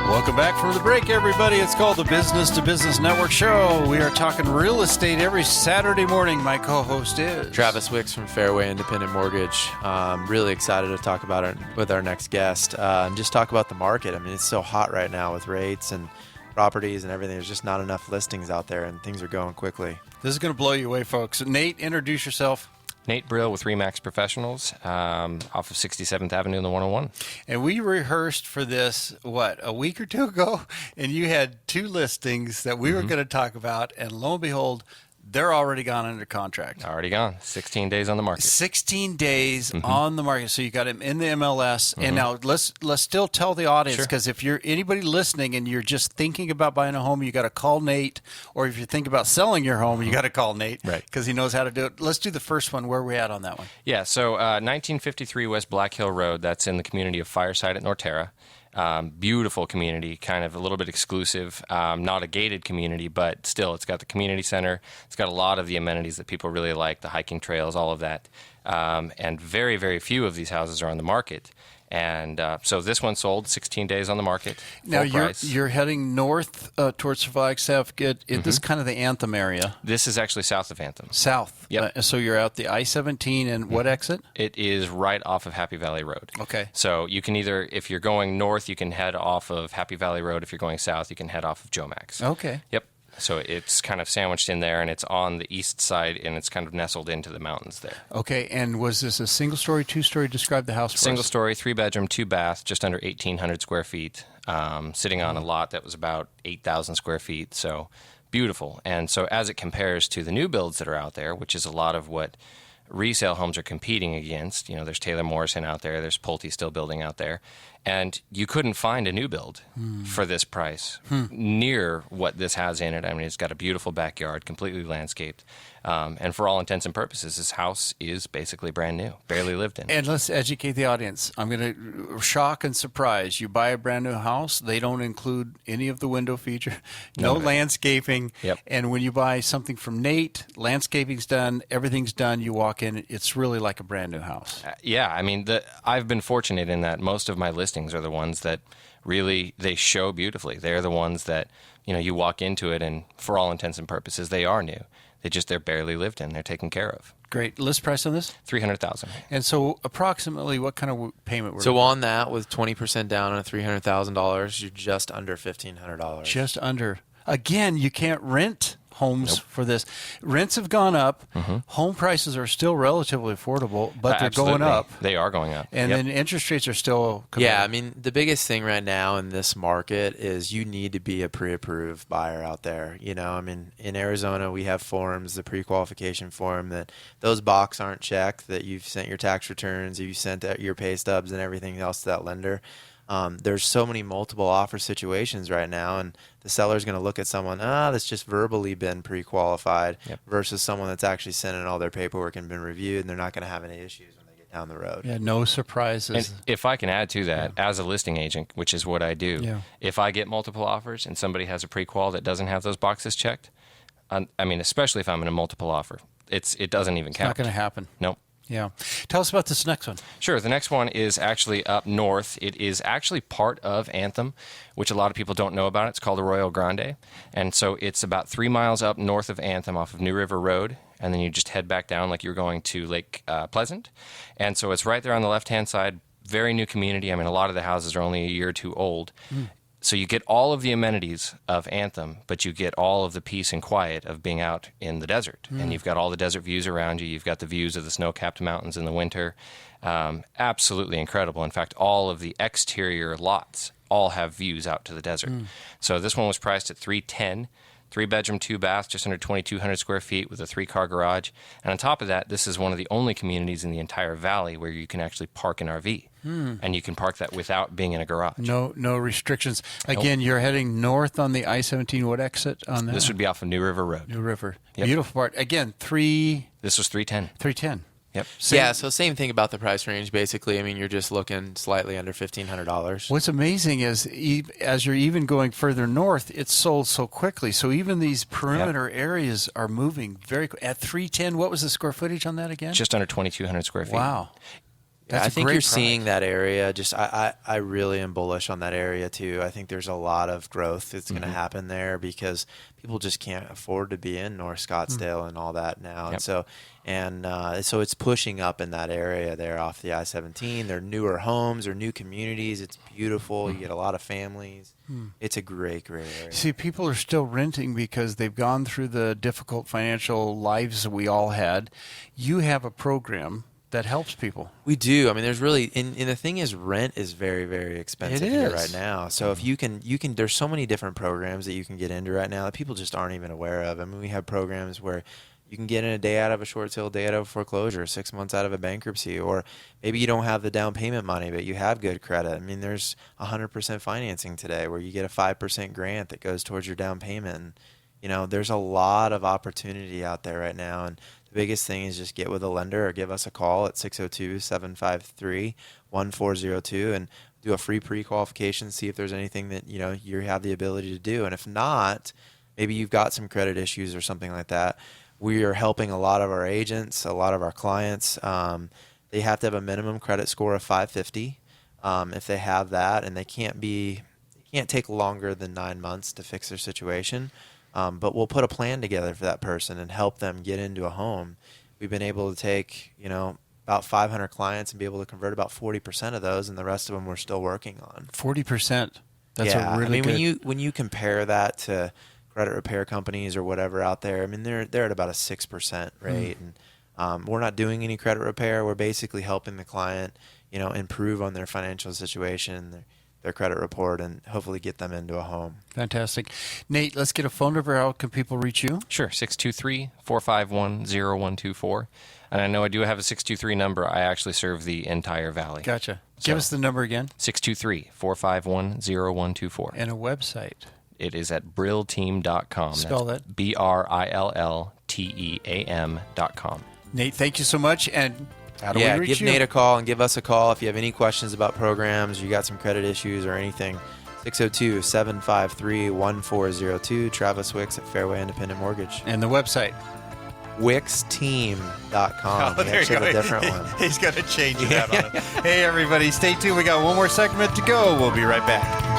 Welcome back from the break, everybody. It's called the Business to Business Network Show. We are talking real estate every Saturday morning. My co-host is Travis Wicks from Fairway Independent Mortgage. Really excited to talk about it with our next guest and just talk about the market. I mean, it's so hot right now with rates and properties and everything. There's just not enough listings out there, and things are going quickly. This is going to blow you away, folks. Nate, introduce yourself. Nate Brill with RE/MAX Professionals off of 67th Avenue in the 101. And we rehearsed for this, a week or two ago? And you had two listings that we were going to talk about, and lo and behold, they're already gone under contract. Already gone. 16 days on the market. 16 days on the market. So you got him in the MLS. And now let's still tell the audience, because if you're anybody listening and you're just thinking about buying a home, you got to call Nate. Or if you think about selling your home, you got to call Nate, right? Because he knows how to do it. Let's do the first one. Where are we at on that one? Yeah, so 1953 West Black Hill Road. That's in the community of Fireside at Norterra. Beautiful community, kind of a little bit exclusive, not a gated community, but still it's got the community center. It's got a lot of the amenities that people really like, the hiking trails, all of that. And very, very few of these houses are on the market. And so this one sold 16 days on the market. Now you're heading north towards Flagstaff. This is kind of the Anthem area. This is actually south of Anthem. South. Yep. So you're out the I-17 and what exit? It is right off of Happy Valley Road. Okay. So you can either, if you're going north, you can head off of Happy Valley Road. If you're going south, you can head off of Joe Max. Okay. Yep. So it's kind of sandwiched in there, and it's on the east side, and it's kind of nestled into the mountains there. Okay, and was this a single-story, two-story? Describe the house for us. Single-story, 3-bedroom, 2-bath, just under 1,800 square feet, sitting on a lot that was about 8,000 square feet, so beautiful. And so as it compares to the new builds that are out there, which is a lot of what resale homes are competing against, there's Taylor Morrison out there, there's Pulte still building out there, and you couldn't find a new build for this price near what this has in it. I mean, it's got a beautiful backyard, completely landscaped, and for all intents and purposes, this house is basically brand new, barely lived in. And let's educate the audience. I'm going to shock and surprise. You buy a brand new house, they don't include any of the window feature, no landscaping, and when you buy something from Nate, landscaping's done, everything's done, you walk in, it's really like a brand new house. Yeah, I mean, I've been fortunate in that most of my listings are the ones that really, they show beautifully. They're the ones that, you walk into it and for all intents and purposes, they are new. They're barely lived in. They're taken care of. Great. List price on this? $300,000. And so approximately what kind of payment were So on that, with 20% down on $300,000, you're just under $1,500. Just under. Again, you can't rent homes for this. Rents have gone up. Home prices are still relatively affordable, but they're going up. They are going up. And then interest rates are still Yeah, I mean, the biggest thing right now in this market is you need to be a pre-approved buyer out there. I mean, in Arizona, we have forms, the pre-qualification form, that those boxes aren't checked, that you've sent your tax returns, you've sent your pay stubs and everything else to that lender. There's so many multiple offer situations right now, and the seller's going to look at someone that's just verbally been pre-qualified versus someone that's actually sent in all their paperwork and been reviewed, and they're not going to have any issues when they get down the road. Yeah, no surprises. And if I can add to that, as a listing agent, which is what I do, if I get multiple offers and somebody has a pre-qual that doesn't have those boxes checked, I mean, especially if I'm in a multiple offer, it doesn't even count. Not going to happen. Nope. Yeah. Tell us about this next one. Sure. The next one is actually up north. It is actually part of Anthem, which a lot of people don't know about. It's called Arroyo Grande. And so it's about 3 miles up north of Anthem off of New River Road. And then you just head back down like you're going to Lake Pleasant. And so it's right there on the left-hand side. Very new community. I mean, a lot of the houses are only a year or two old. So you get all of the amenities of Anthem, but you get all of the peace and quiet of being out in the desert. And you've got all the desert views around you. You've got the views of the snow-capped mountains in the winter. Absolutely incredible. In fact, all of the exterior lots all have views out to the desert. So this one was priced at $310,000. 3-bedroom, 2-bath, just under 2,200 square feet with a 3-car garage. And on top of that, this is one of the only communities in the entire valley where you can actually park an RV. And you can park that without being in a garage. No restrictions. Again, you're heading north on the I-17. What exit on that? This would be off of New River Road. New River. Beautiful part. Again, This was $310,000. $310,000. Yep. So same thing about the price range, basically. I mean, you're just looking slightly under $1,500. What's amazing is as you're even going further north, it's sold so quickly. So even these perimeter areas are moving very quick. At $310,000, what was the square footage on that again? Just under 2,200 square feet. Wow. That's I think great you're product. seeing that area. Just I really am bullish on that area too. I think there's a lot of growth that's going to happen there because people just can't afford to be in North Scottsdale and all that now. Yep. And so it's pushing up in that area there off the I-17. They're newer homes or new communities. It's beautiful. You get a lot of families. It's a great area. See, people are still renting because they've gone through the difficult financial lives we all had. You have a program that helps people. We do. I mean, there's really, and the thing is, rent is very, very expensive here right now. So if you can, there's so many different programs that you can get into right now that people just aren't even aware of. I mean, we have programs where you can get in a day out of a short sale, day out of a foreclosure, 6 months out of a bankruptcy, or maybe you don't have the down payment money, but you have good credit. I mean, there's 100% financing today where you get a 5% grant that goes towards your down payment. And, there's a lot of opportunity out there right now. And the biggest thing is just get with a lender or give us a call at 602-753-1402 and do a free pre-qualification, see if there's anything that, you have the ability to do. And if not, maybe you've got some credit issues or something like that. We are helping a lot of our agents, a lot of our clients. They have to have a minimum credit score of 550. If they have that, and it can't take longer than 9 months to fix their situation. But we'll put a plan together for that person and help them get into a home. We've been able to take, about 500 clients and be able to convert about 40% of those, and the rest of them we're still working on. 40%. That's a really good. When you compare that to credit repair companies or whatever out there, I mean, they're at about a 6% rate, and we're not doing any credit repair. We're basically helping the client, improve on their financial situation, their credit report, and hopefully get them into a home. Fantastic. Nate, let's get a phone number. How can people reach you? Sure, 623-451-0124. And I know I do have a 623 number. I actually serve the entire valley. Gotcha. Give us the number again. 623-451-0124. And a website. It is at brillteam.com. Spell That's that. BRILLTEAM.com. Nate, thank you so much. And how do we reach give you? Nate a call and give us a call if you have any questions about programs, you got some credit issues or anything. 602-753-1402. Travis Wicks at Fairway Independent Mortgage. And the website. WicksTeam.com. Oh, there you go. A different one. He's going to change that on it. Hey, everybody, stay tuned. We got one more segment to go. We'll be right back.